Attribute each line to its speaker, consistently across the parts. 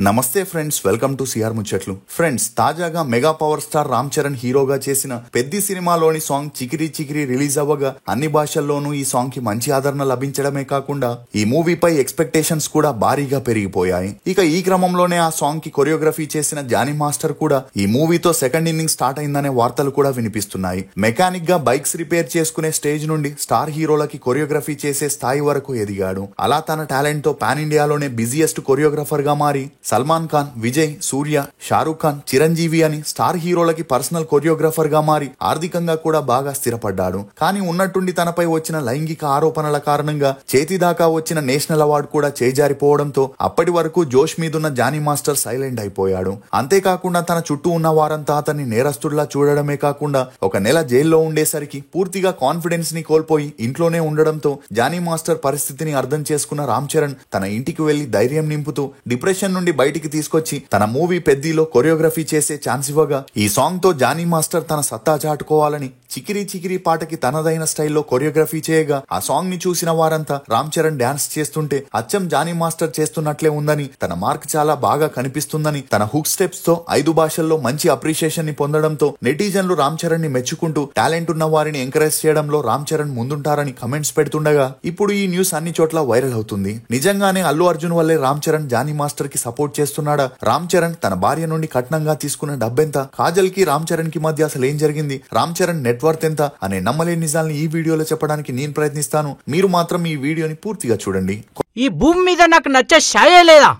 Speaker 1: నమస్తే friends, welcome to CR ముచ్చట్లు. Friends, తాజాగా mega power star Ram Charan హీరోగా చేసిన పెద్ది సినిమాలోని సాంగ్ చికిరి చికిరి రిలీజ్ అవ్వగా అన్ని భాషల్లోనూ ఈ సాంగ్ కి మంచి ఆదరణ లభించడమే కాకుండా ఈ మూవీపై ఎక్స్పెక్టేషన్స్ కూడా భారీగా పెరిగిపోయాయి. ఇక ఈ క్రమంలోనే ఆ సాంగ్ కి కొరియోగ్రఫీ చేసిన జానీ మాస్టర్ కూడా ఈ మూవీతో సెకండ్ ఇన్నింగ్ స్టార్ట్ అయిందనే వార్తలు కూడా వినిపిస్తున్నాయి. మెకానిక్ గా బైక్స్ రిపేర్ చేసుకునే స్టేజ్ నుండి స్టార్ హీరోలకి కొరియోగ్రఫీ చేసే స్థాయి వరకు ఎదిగాడు. అలా తన టాలెంట్ తో పాన్ ఇండియాలోనే బిజియెస్ట్ కొరియోగ్రఫర్ గా మారి సల్మాన్ ఖాన్, విజయ్, సూర్య, షారూక్ ఖాన్, చిరంజీవి అని స్టార్ హీరోలకి పర్సనల్ కొరియోగ్రఫర్ గా మారి ఆర్థికంగా కూడా బాగా స్థిరపడ్డాడు. కానీ ఉన్నట్టుండి తనపై వచ్చిన లైంగిక ఆరోపణల కారణంగా చేతి దాకా వచ్చిన నేషనల్ అవార్డు కూడా చేజారిపోవడంతో అప్పటి వరకు జోష్ మీదున్న జానీ మాస్టర్ సైలెంట్ అయిపోయాడు. అంతేకాకుండా తన చుట్టూ ఉన్న వారంతా అతన్ని నేరస్తుడిలా చూడడమే కాకుండా ఒక నెల జైల్లో ఉండేసరికి పూర్తిగా కాన్ఫిడెన్స్ ని కోల్పోయి ఇంట్లోనే ఉండడంతో జానీ మాస్టర్ పరిస్థితిని అర్థం చేసుకున్న రామ్ చరణ్ తన ఇంటికి వెళ్లి ధైర్యం నింపుతూ డిప్రెషన్ నుండి బయటికి తీసుకొచ్చి తన మూవీ పెద్దిలో కొరియోగ్రఫీ చేసే ఛాన్స్ ఇవ్వగా ఈ సాంగ్ తో జానీ మాస్టర్ తన సత్తా చాటుకోవాలని చికిరి చికిరి పాటకి తనదైన స్టైల్లో కొరియోగ్రఫీ చేయగా ఆ సాంగ్ ని చూసిన వారంతా రామ్ చరణ్ డాన్స్ చేస్తుంటే అచ్చం జానీ మాస్టర్ చేస్తున్నట్లే ఉందని, తన మార్క్ చాలా బాగా కనిపిస్తుందని, తన హుక్ స్టెప్స్ తో 5 భాషల్లో మంచి అప్రిషియేషన్ ని పొందడంతో నెటిజన్లు రామ్ చరణ్ ని మెచ్చుకుంటూ టాలెంట్ ఉన్న వారిని ఎంకరేజ్ చేయడంలో రామ్ చరణ్ ముందుంటారని కమెంట్స్ పెడుతుండగా ఇప్పుడు ఈ న్యూస్ అన్ని చోట్ల వైరల్ అవుతుంది. నిజంగానే అల్లు అర్జున్ వల్లే రామ్ చరణ్ జానీ మాస్టర్ కి సపోర్ట్ చేస్తున్నాడా? రామ్ చరణ్ తన భార్య నుండి కట్నంగా తీసుకున్న డబ్బెంత? కాజల్ కి రామ్ చరణ్ కి మధ్య అసలు ఏం జరిగింది? రామ్ చరణ్ నెట్వర్క్ ఎంత అనే నమ్మలేని నిజాల్ని ఈ వీడియోలో చెప్పడానికి నేను ప్రయత్నిస్తాను. మీరు మాత్రం ఈ వీడియోని పూర్తిగా చూడండి.
Speaker 2: ఈ భూమి మీద నాకు నచ్చే షాయే లేదా?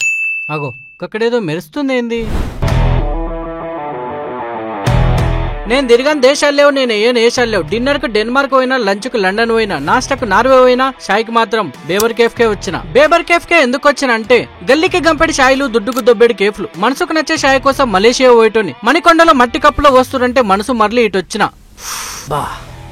Speaker 2: అగో అక్కడేదో మెరుస్తుంది ఏంది? నేను తిరిగాను దేశాలు లేవు, నేను ఏ దేశాలు లేవు. డిన్నర్ కు డెన్మార్క్ పోయినా, లంచ్ కు లండన్ పోయినా, నాస్టాకు నార్వే పోయినా, షాయ్కి మాత్రం బేబర్ కేఫ్ కే వచ్చిన. బేబర్ కేఫ్ కే ఎందుకు వచ్చిన అంటే గల్లీకి గంపెడి షాయిలు, దుడ్డుకు దొబ్బెడి కేఫ్లు. మనసుకు నచ్చే షాయ్ కోసం మలేషియా పోయేటోని. మణికొండలో మట్టి కప్పులో వస్తుంటే మనసు మరలి ఇటు వచ్చిన. బా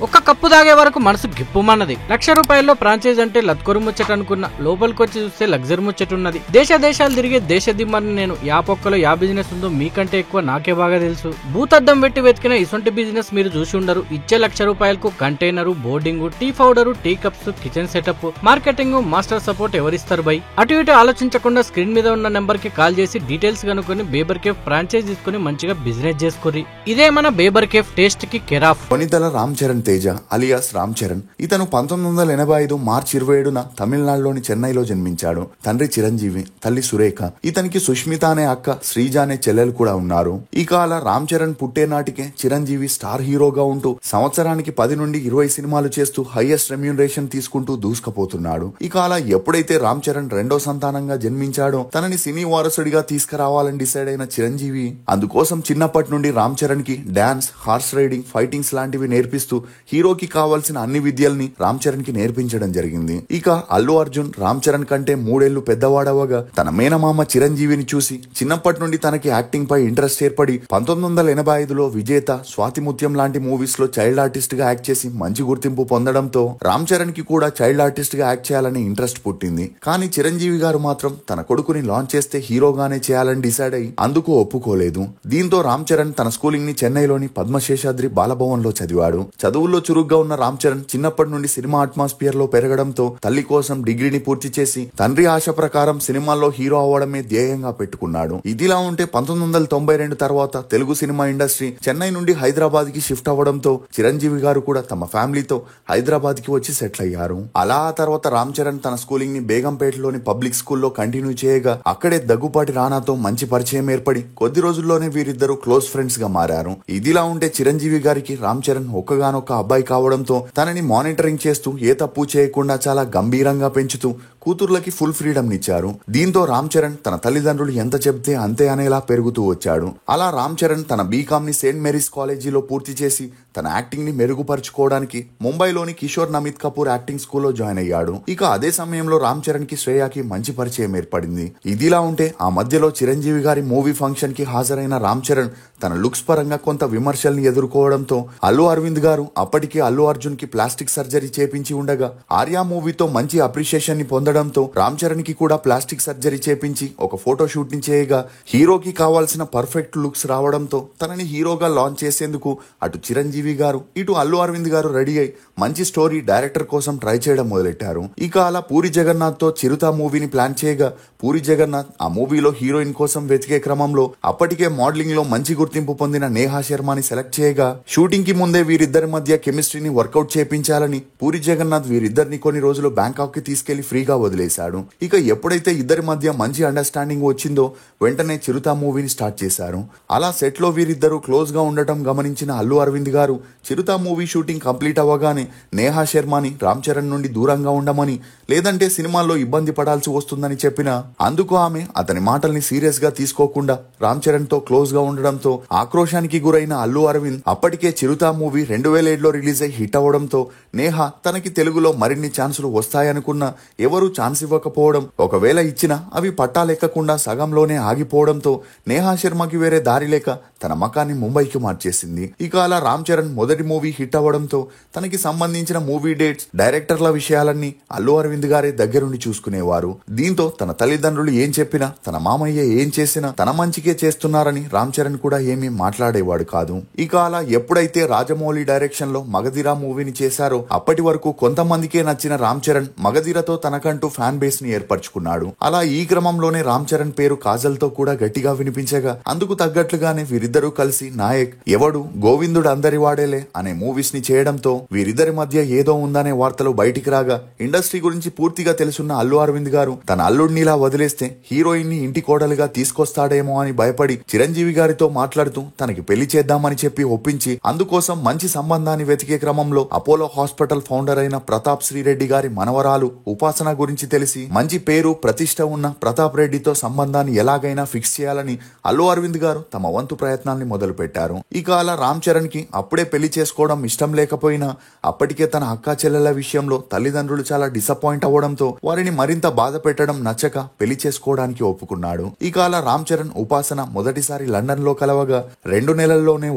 Speaker 2: ఒక్క కప్పు తాగే వరకు మనసు గిప్పుమన్నది. ₹1,00,000 ఫ్రాంచైజ్ అంటే లత్కొరు ముచ్చట అనుకున్నా. లోపలికొచ్చి చూస్తే లగ్జరీ ముచ్చటున్నది. దేశాలు తిరిగే దేశ దిమ్మని నేను. యా పొక్కలో యా బిజినెస్ ఉందో మీకంటే ఎక్కువ నాకే బాగా తెలుసు. భూతద్దం పెట్టి వెతికిన ఇసొంటి బిజినెస్ మీరు చూసి ఉండరు. ఇచ్చే ₹1,00,000 container, boarding, tea powder, tea cups, kitchen setup, marketing, master support ఎవరిస్తారు బై? అటు ఇటు ఆలోచించకుండా స్క్రీన్ మీద ఉన్న నెంబర్ కి కాల్ చేసి డీటెయిల్స్ కనుక్కొని బేబర్ కేఫ్ ఫ్రాంచైజ్ తీసుకుని మంచిగా బిజినెస్ చేసుకోరి. ఇదే మన బేబర్ కేఫ్ టేస్ట్ కి కేరాఫ్.
Speaker 1: కొనిదల రామ్ చరణ్ తేజ అలియాస్ రామ్ చరణ్. ఇతను 1985 మార్చి 27న తమిళనాడులోని చెన్నైలో జన్మించాడు. తండ్రి చిరంజీవి, తల్లి సురేఖ. ఇతనికి సుష్మిత అనే అక్క, శ్రీజ అనే చెల్లెలు కూడా ఉన్నారు. ఇక అలా రామ్ చరణ్ పుట్టే నాటికే చిరంజీవి స్టార్ హీరోగా ఉంటూ సంవత్సరానికి 10 నుండి 20 సినిమాలు చేస్తూ హైయెస్ట్ రెమ్యూనరేషన్ తీసుకుంటూ దూసుకుపోతున్నాడు. ఇక అలా ఎప్పుడైతే రామ్ చరణ్ రెండో సంతానంగా జన్మించాడో తనని సినీ వారసుడిగా తీసుకురావాలని డిసైడ్ అయిన చిరంజీవి అందుకోసం చిన్నప్పటి నుండి రామ్ చరణ్ కి డాన్స్, హార్స్ రైడింగ్, ఫైటింగ్స్ లాంటివి నేర్పిస్తూ హీరోకి కావాల్సిన అన్ని విద్యల్ని రామ్ చరణ్ కి నేర్పించడం జరిగింది. ఇక అల్లు అర్జున్ రామ్ చరణ్ కంటే 3 ఏళ్లు పెద్దవాడవగా తన మేనమామ చిరంజీవిని చూసి చిన్నప్పటి నుండి తనకి యాక్టింగ్ పై ఇంట్రెస్ట్ ఏర్పడి 1985లో విజేత, స్వాతిముత్యం లాంటి మూవీస్ లో చైల్డ్ ఆర్టిస్ట్ గా యాక్ట్ చేసి మంచి గుర్తింపు పొందడంతో రామ్ చరణ్ కి కూడా చైల్డ్ ఆర్టిస్ట్ గా యాక్ట్ చేయాలని ఇంట్రెస్ట్ పుట్టింది. కానీ చిరంజీవి గారు మాత్రం తన కొడుకుని లాంచ్ చేస్తే హీరోగానే చేయాలని డిసైడ్ అయి అందుకు ఒప్పుకోలేదు. దీంతో రామ్ చరణ్ తన స్కూలింగ్ ని చెన్నైలోని పద్మశేషాద్రి బాలభవన్ లో చదివాడు. చదువుల్లో చురుగ్గా ఉన్న రామ్ చరణ్ చిన్నప్పటి నుండి సినిమా అట్మాస్ఫియర్ లో పెరగడంతో తల్లి కోసం డిగ్రీని పూర్తి చేసి తండ్రి ఆశ ప్రకారం సినిమాల్లో హీరో అవ్వడమే ధ్యేయంగా పెట్టుకున్నాడు. ఇదిలా ఉంటే 1992 తర్వాత తెలుగు సినిమా ఇండస్ట్రీ చెన్నై నుండి హైదరాబాద్ కి షిఫ్ట్ అవ్వడంతో చిరంజీవి గారు కూడా తమ ఫ్యామిలీతో హైదరాబాద్ కి వచ్చి సెటిల్ అయ్యారు. అలా ఆ తర్వాత రామ్ చరణ్ తన స్కూలింగ్ ని బేగంపేటలోని పబ్లిక్ స్కూల్లో కంటిన్యూ చేయగా అక్కడే దగ్గుపాటి రానాతో మంచి పరిచయం ఏర్పడి కొద్ది రోజుల్లోనే వీరిద్దరూ క్లోజ్ ఫ్రెండ్స్ గా మారారు. ఇదిలా ఉంటే చిరంజీవి గారికి రామ్ చరణ్ ఒక్కగానొక్క అబ్బాయి కావడంతో తనని మానిటరింగ్ చేస్తూ ఏ తప్పు చేయకుండా చాలా గంభీరంగా పెంచుతూ కూతుర్లకి ఫుల్ ఫ్రీడమ్ నిచ్చారు. దీంతో రామ్ చరణ్ తన తల్లిదండ్రులు ఎంత చెబితే అంతే అనేలా పెరుగుతూ వచ్చాడు. అలా రామ్ చరణ్ తన బీకామ్ ని సెయింట్ మేరీస్ కాలేజీలో పూర్తి చేసి తన యాక్టింగ్ ని మెరుగుపరుచుకోవడానికి ముంబైలోని కిషోర్ నమిత్ కపూర్ యాక్టింగ్ స్కూల్లో జాయిన్ అయ్యాడు. ఇక అదే సమయంలో రామ్ చరణ్ కి శ్రేయాకి మంచి పరిచయం ఏర్పడింది. ఇదిలా ఉంటే ఆ మధ్యలో చిరంజీవి గారి మూవీ ఫంక్షన్ కి హాజరైన రామ్ చరణ్ తన లుక్స్ పరంగా కొంత విమర్శల్ని ఎదుర్కోవడంతో అల్లు అరవింద్ గారు అప్పటికే అల్లు అర్జున్ కి ప్లాస్టిక్ సర్జరీ చేపించి ఉండగా ఆర్యా మూవీతో మంచి అప్రిషియేషన్ ని పొందడం ఉండడంతో రామ్ చరణ్ కి కూడా ప్లాస్టిక్ సర్జరీ చేపించి ఒక ఫోటో షూట్ ని చేయగా హీరోకి కావాల్సిన పర్ఫెక్ట్ లుక్స్ రావడంతో తనని హీరోగా లాంచ్ చేసేందుకు అటు చిరంజీవి గారు ఇటు అల్లు అరవింద్ గారు రెడీ అయి మంచి స్టోరీ డైరెక్టర్ కోసం ట్రై చేయడం మొదలెట్టారు. ఇక అలా పూరి జగన్నాథ్ తో చిరుత మూవీని ప్లాన్ చేయగా పూరి జగన్నాథ్ ఆ మూవీలో హీరోయిన్ కోసం వెతికే క్రమంలో అప్పటికే మోడలింగ్ లో మంచి గుర్తింపు పొందిన నేహా శర్మని సెలెక్ట్ చేయగా షూటింగ్ కి ముందే వీరిద్దరి మధ్య కెమిస్ట్రీని వర్కౌట్ చేపించాలని పూరి జగన్నాథ్ వీరిద్దరిని కొన్ని రోజులు బ్యాంకాక్ కి తీసుకెళ్లి ఫ్రీగా వదిలేశాడు. ఇక ఎప్పుడైతే ఇద్దరి మధ్య మంచి అండర్స్టాండింగ్ వచ్చిందో వెంటనే చిరుత మూవీని స్టార్ట్ చేశారు. అలా సెట్ లో వీరిద్దరూ క్లోజ్ గా ఉండటం గమనించిన అల్లు అరవింద్ గారు చిరుత మూవీ షూటింగ్ కంప్లీట్ అవ్వగానే నేహా శర్మని రామ్ చరణ్ నుండి దూరంగా ఉండమని లేదంటే సినిమాల్లో ఇబ్బంది పడాల్సి వస్తుందని చెప్పినా అందుకు ఆమె అతని మాటల్ని సీరియస్ గా తీసుకోకుండా రామ్ చరణ్ తో క్లోజ్ గా ఉండడంతో ఆక్రోశానికి గురైన అల్లు అరవింద్ అప్పటికే చిరుత మూవీ 2007లో రిలీజ్ అయి హిట్ అవ్వడంతో నేహా తనకి తెలుగులో మరిన్ని ఛాన్సులు వస్తాయనుకున్నా ఎవరూ ఛాన్స్ ఇవ్వకపోవడం, ఒకవేళ ఇచ్చినా అవి పట్టాలెక్కకుండా సగంలోనే ఆగిపోవడంతో నేహా శర్మకి వేరే దారి లేక తన మకాన్ని ముంబైకి మార్చేసింది. ఇక అలా రామ్ చరణ్ మొదటి మూవీ హిట్ అవ్వడంతో తనకి సంబంధించిన మూవీ డేట్స్, డైరెక్టర్ల విషయాలన్నీ అల్లు అరవింద్ గారే దగ్గరుండి చూసుకునేవారు. దీంతో తన తల్లిదండ్రులు ఏం చెప్పినా తన మామయ్య ఏం చేసినా తన మంచికే చేస్తున్నారని రామ్ చరణ్ కూడా ఏమీ మాట్లాడేవాడు కాదు. ఇక అలా ఎప్పుడైతే రాజమౌళి డైరెక్షన్ లో మగధీర మూవీని చేశారో అప్పటి వరకు కొంతమందికే నచ్చిన రామ్ చరణ్ మగధీరతో తనకంటూ ఫ్యాన్ బేస్ ని ఏర్పరచుకున్నాడు. అలా ఈ క్రమంలోనే రామ్ చరణ్ పేరు కాజల్ తో కూడా గట్టిగా వినిపించగా అందుకు తగ్గట్లుగానే వీరిద్దరూ కలిసి నాయక్, ఎవడు, గోవిందుడు అందరి వాడేలే అనే మూవీస్ ని చేయడంతో వీరిద్దరి మధ్య ఏదో ఉందనే వార్తలు బయటికి రాగా ఇండస్ట్రీ గురించి పూర్తిగా తెలుసున్న అల్లు అరవింద్ గారు తన అల్లుడినిలా వదిలేస్తే హీరోయిన్ ని ఇంటి కోడలుగా తీసుకొస్తాడేమో అని భయపడి చిరంజీవి గారితో మాట్లాడుతూ తనకి పెళ్లి చేద్దామని చెప్పి ఒప్పించి అందుకోసం మంచి సంబంధాన్ని వెతికే క్రమంలో అపోలో హాస్పిటల్ ఫౌండర్ అయిన ప్రతాప్ శ్రీరెడ్డి గారి మనవరాలు ఉపాసన గురించి తెలిసి మంచి పేరు ప్రతిష్ట ఉన్న ప్రతాప్ రెడ్డితో సంబంధాన్ని ఎలాగైనా ఫిక్స్ చేయాలని అల్లు అరవింద్ గారు తమ వంతు ప్రయత్నాన్ని మొదలు పెట్టారు. ఇక అలా రామ్ చరణ్ కి అప్పుడే పెళ్లి చేసుకోవడం ఇష్టం లేకపోయినా అప్పటికే తన అక్కా చెల్లెల విషయంలో తల్లిదండ్రులు చాలా డిసప్పాయింట్ అవ్వడంతో వారిని మరింత బాధ పెట్టడం నచ్చక పెళ్లి చేసుకోవడానికి ఒప్పుకున్నాడు. ఇక అలా రామ్ చరణ్, ఉపాసన మొదటిసారి లండన్ లో కలవగా 2 నెలల్లోనే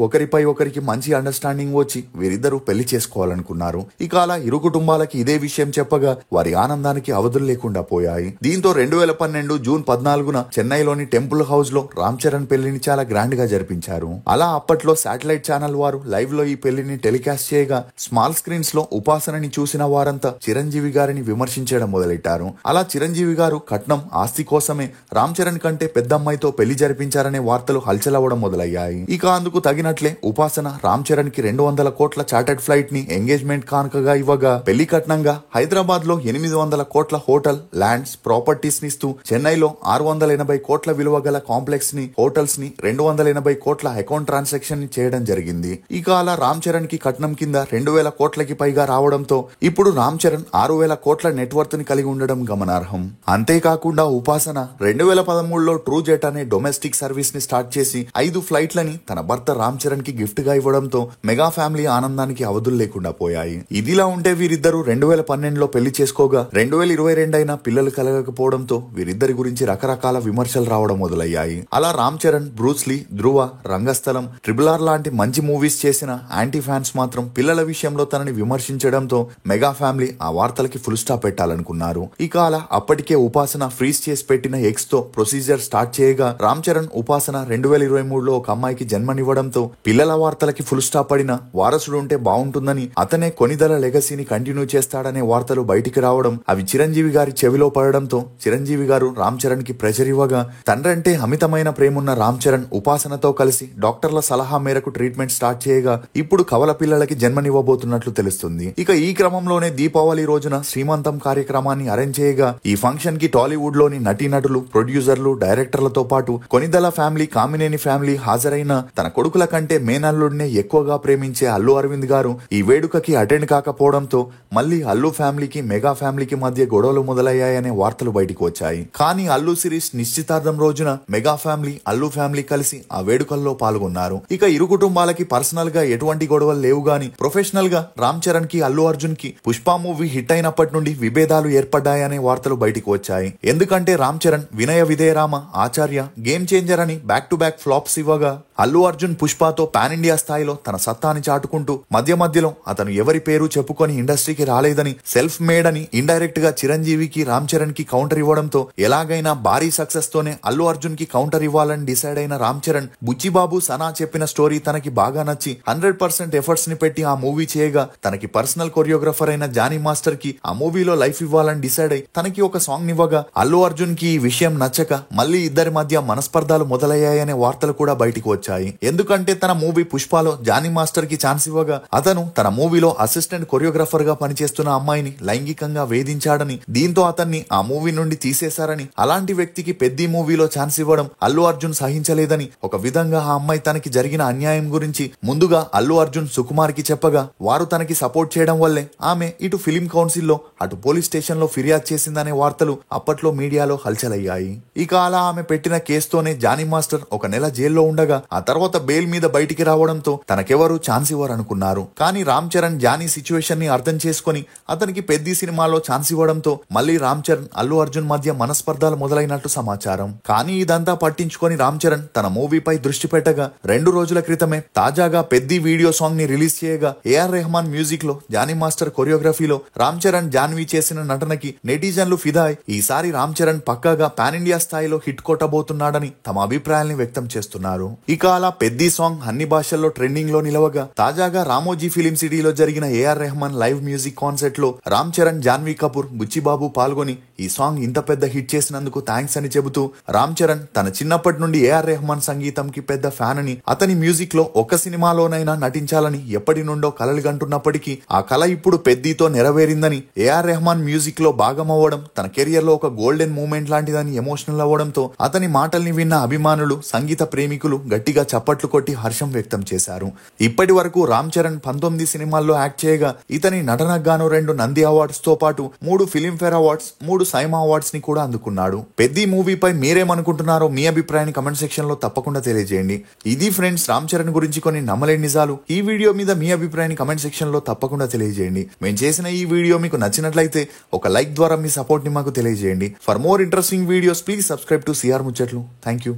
Speaker 1: ఒకరిపై ఒకరికి మంచి అండర్స్టాండింగ్ వచ్చి వీరిద్దరూ పెళ్లి చేసుకోవాలనుకున్నారు. ఇక అలా ఇరు కుటుంబాలకి ఇదే విషయం చెప్పగా వారి ఆనందానికి అవధులు లేకుండా పోయాయి. దీంతో 2012 జూన్ 14న చెన్నైలోని టెంపుల్ హౌస్ లో రామ్ చరణ్ పెళ్లిని చాలా గ్రాండ్ గా జరిపించారు. అలా అప్పట్లో శాటిలైట్ ఛానల్ వారు లైవ్ లో ఈ పెళ్లిని టెలికాస్ట్ చేయగా స్మాల్ స్క్రీన్స్ లో ఉపాసనని చూసిన వారంతా చిరంజీవి గారిని విమర్శించడం మొదలెట్టారు. అలా చిరంజీవి గారు కట్నం, ఆస్తి కోసమే రామ్ చరణ్ కంటే పెద్దమ్మాయితో పెళ్లి జరిపించారనే వార్తలు హల్చలవ్వడం మొదలయ్యాయి. ఇక అందుకు తగినట్లే ఉపాసన రామ్ చరణ్ కి 200 కోట్ల చార్టెడ్ ఫ్లైట్ ని ఎంగేజ్మెంట్ కానుకగా ఇవ్వగా పెళ్లి కట్నంగా హైదరాబాద్ లో 800 కోట్ల హోటల్, ల్యాండ్స్, ప్రాపర్టీస్ నిస్తూ చెన్నైలో 680 కోట్ల విలువ గల కాంప్లెక్స్ ని, హోటల్స్ ని, 280 కోట్ల అకౌంట్ ట్రాన్సాక్షన్ ని చేయడం జరిగింది. ఇక అలా రామ్ చరణ్ కి కట్నం కింద 2000 కోట్లకి పైగా రావడంతో ఇప్పుడు రామ్ చరణ్ 6000 కోట్ల నెట్వర్త్ ని కలిగి ఉండడం గమనార్హం. అంతేకాకుండా ఉపాసన 2013లో ట్రూ జెట్ అనే డొమెస్టిక్ సర్వీస్ ని స్టార్ట్ చేసి 5 ఫ్లైట్లని తన భర్త రామ్ చరణ్ కి గిఫ్ట్ గా ఇవ్వడంతో మెగా ఫ్యామిలీ ఆనందానికి అవధులు లేకుండా పోయాయి. ఇదిలా ఉంటే వీరిద్దరూ 2012లో పెళ్లి చేసుకోగా 2022 అయినా పిల్లలు కలగకపోవడంతో వీరిద్దరి గురించి రకరకాల విమర్శలు రావడం మొదలయ్యాయి. అలా రామ్ చరణ్, బ్రూస్లీ, ధ్రువ, రంగస్థలం, RRR లాంటి మంచి మూవీస్ చేసిన యాంటీ ఫ్యాన్స్ మాత్రం పిల్లల విషయంలో తనని విమర్శించడంతో మెగా ఫ్యామిలీ ఆ వార్తలకి ఫుల్ స్టాప్ పెట్టాలనుకున్నారు. ఇక అలా అప్పటికే ఉపాసన ఫ్రీజ్ చేసి పెట్టిన ఎక్స్ తో ప్రొసీజర్ స్టార్ట్ చేయగా రామ్ చరణ్, ఉపాసన 2023లో ఒక అమ్మాయికి జన్మనివ్వడంతో పిల్లల వార్తలకి ఫుల్ స్టాప్ పడిన వారసుడు ఉంటే బాగుంటుందని అతనే కొనిదల లెగసీని కంటిన్యూ చేస్తాడనే వార్తలు బయటికి రావడం అవి చిరంజీవి గారి చెవిలో పడడంతో చిరంజీవి గారు రామ్ చరణ్ కి ప్రెషర్ ఇవ్వగా తండ్రంటే అమితమైన ప్రేమున్న రామ్ చరణ్ ఉపాసనతో కలిసి డాక్టర్ల సలహా మేరకు ట్రీట్మెంట్ స్టార్ట్ చేయగా ఇప్పుడు కవల పిల్లలకి జన్మనివ్వబోతున్నట్లు తెలుస్తుంది. ఇక ఈ క్రమంలోనే దీపావళి రోజున శ్రీమంతం కార్యక్రమాన్ని అరేంజ్ చేయగా ఈ ఫంక్షన్ కి టాలీవుడ్ లోని నటీనటులు, ప్రొడ్యూసర్లు, డైరెక్టర్లతో పాటు కొనిదల ఫ్యామిలీ, కామినేని ఫ్యామిలీ హాజరైన తన కొడుకుల కంటే మేనల్లుడినే ఎక్కువగా ప్రేమించే అల్లు అరవింద్ గారు ఈ వేడుకకి అటెండ్ కాకపోవడంతో మళ్ళీ అల్లు ఫ్యామిలీకి, మెగా ఫ్యామిలీకి మధ్య గొడవలు మొదలయ్యాయనే వార్తలు బయటకు వచ్చాయి. కానీ అల్లు సిరీస్ నిశ్చితార్థం రోజున మెగా ఫ్యామిలీ, అల్లు ఫ్యామిలీ కలిసి ఆ వేడుక వేడుకల్లో పాల్గొన్నారు. ఇక ఇరు కుటుంబాలకి పర్సనల్ గా ఎటువంటి గొడవలు లేవు గాని ప్రొఫెషనల్ గా రామ్ చరణ్ కి అల్లు అర్జున్ కి పుష్ప మూవీ హిట్ అయినప్పటి నుండి విభేదాలు ఏర్పడ్డాయనే వార్తలు బయటికి వచ్చాయి. ఎందుకంటే రామ్ చరణ్ వినయ విధేయరామ, ఆచార్య, గేమ్ చేంజర్ అని బ్యాక్ టు బ్యాక్ ఫ్లాప్స్ ఇవ్వగా అల్లు అర్జున్ పుష్పతో పాన్ ఇండియా స్థాయిలో తన సత్తాని చాటుకుంటూ మధ్యలో అతను ఎవరి పేరు చెప్పుకొని ఇండస్ట్రీకి రాలేదని, సెల్ఫ్ మేడ్ అని ఇండైరెక్ట్ గా చిరంజీవికి రామ్ చరణ్ కి కౌంటర్ ఇవ్వడంతో ఎలాగైనా భారీ సక్సెస్ తోనే అల్లు అర్జున్ కి కౌంటర్ ఇవ్వాలని డిసైడ్ అయిన రామ్ చరణ్ బుచ్చిబాబు సనా చెప్పిన స్టోరీ తనకి బాగా నచ్చి 100% ఎఫర్ట్స్ ని పెట్టి ఆ మూవీ చేయగా తనకి పర్సనల్ కొరియోగ్రాఫర్ అయిన జానీ మాస్టర్ కి ఆ మూవీలో లైఫ్ ఇవ్వాలని డిసైడ్ అయి తనకి ఒక సాంగ్ నివ్వగా అల్లు అర్జున్ కి ఈ విషయం నచ్చక మళ్ళీ ఇద్దరి మధ్య మనస్పర్ధాలు మొదలయ్యాయనే వార్తలు కూడా బయటికి వచ్చాయి. ఎందుకంటే తన మూవీ పుష్పలో జానీ మాస్టర్ కి ఛాన్స్ ఇవ్వగా అతను తన మూవీలో అసిస్టెంట్ కొరియోగ్రాఫర్ గా పనిచేస్తున్న అమ్మాయిని లైంగికంగా వేధించాడని, దీంతో అతన్ని ఆ మూవీ నుండి తీసేశారని, అలాంటి వ్యక్తికి పెద్ద మూవీలో ఛాన్స్ ఇవ్వడం అల్లు అర్జున్ సహించలేదని, ఒక విధంగా ఆ అమ్మాయి తనకి జరిగిన అన్యాయం గురించి ముందుగా అల్లు అర్జున్ సుకుమార్ కి చెప్పగా వారు తనకి సపోర్ట్ చేయడం వల్లే ఆమె ఇటు ఫిలిం కౌన్సిల్ లో అటు పోలీస్ స్టేషన్ లో ఫిర్యాదు చేసిందనే వార్తలు అప్పట్లో మీడియాలో హల్చలయ్యాయి. ఇక అలా ఆమె పెట్టిన కేసుతోనే జానీ మాస్టర్ ఒక నెల జైల్లో ఉండగా ఆ తర్వాత బెయిల్ మీద బయటికి రావడంతో తనకెవరూ ఛాన్స్ ఇవ్వరనుకున్నారు. కానీ రామ్ చరణ్ జానీ సిచ్యువేషన్ ని అర్థం చేసుకుని అతనికి పెద్ద సినిమాలో ఛాన్స్ ఇవ్వడంతో మళ్ళీ రామ్ చరణ్ అల్లు అర్జున్ మధ్య మనస్పర్ధాలు మొదలైనట్టు సమాచారం. కానీ ఇదంతా పట్టించుకొని రామ్ చరణ్ తన మూవీపై దృష్టి పెట్టగా 2 రోజుల క్రితమే తాజాగా పెద్ద వీడియో సాంగ్ ని రిలీజ్ చేయగా ఏఆర్ రెహమాన్ మ్యూజిక్ లో జానీ మాస్టర్ కొరియోగ్రఫీలో రామ్ చరణ్ జాన్వీ చేసిన నటనకి నెటిజన్లు ఫిదా అయి ఈసారి రామ్ చరణ్ పక్కాగా పాన్ ఇండియా స్థాయిలో హిట్ కొట్టబోతున్నాడని తమ అభిప్రాయాల్ని వ్యక్తం చేస్తున్నారు. ఇక అలా పెద్ద సాంగ్ అన్ని భాషల్లో ట్రెండింగ్ లో నిలవగా తాజాగా రామోజీ ఫిలిం సిటీలో జరిగిన AR Rahman live music concert లో రామ్ చరణ్, జాన్వీ కపూర్, బుచ్చిబాబు పాల్గొని ఈ సాంగ్ ఇంత పెద్ద హిట్ చేసినందుకు థ్యాంక్స్ అని చెబుతూ రామ్ చరణ్ తన చిన్నప్పటి నుండి ఏఆర్ రెహమాన్ సంగీతంకి పెద్ద ఫ్యాన్ అని, అతని మ్యూజిక్ లో ఒక్క సినిమాలోనైనా నటించాలని ఎప్పటి నుండో కలలు గంటున్నప్పటికీ ఆ కల ఇప్పుడు పెద్దీతో నెరవేరిందని, ఏఆర్ రెహమాన్ మ్యూజిక్ లో భాగమవ్వడం తన కెరియర్ లో ఒక గోల్డెన్ మూమెంట్ లాంటిదని ఎమోషనల్ అవ్వడంతో అతని మాటల్ని విన్న అభిమానులు, సంగీత ప్రేమికులు గట్టిగా చప్పట్లు కొట్టి హర్షం వ్యక్తం చేశారు. ఇప్పటి వరకు రామ్ చరణ్ 19 సినిమాల్లో యాక్ట్ చేయగా ఇతని నటనకు గాను 2 నంది అవార్డ్స్ తో పాటు 3 ఫిలింఫేర్ అవార్డ్స్, 3 సైమా అవార్డ్స్ ని కూడా అందుకున్నాడు. పెద్ద మూవీపై మీరేమనుకుంటున్నారో మీ అభిప్రాయాన్ని కమెంట్ సెక్షన్ లో తప్పకుండా తెలియజేయండి. ఇది ఫ్రెండ్స్ రామ్ చరణ్ గురించి కొన్ని నమ్మలేని నిజాలు. ఈ వీడియో మీద మీ అభిప్రాయాన్ని కమెంట్ సెక్షన్ లో తప్పకుండా తెలియజేయండి. మేము చేసిన ఈ వీడియో మీకు నచ్చినట్లయితే ఒక లైక్ ద్వారా మీ సపోర్ట్ ని మాకు తెలియజేయండి. For more interesting videos please subscribe to CR Muchatlu. Thank you.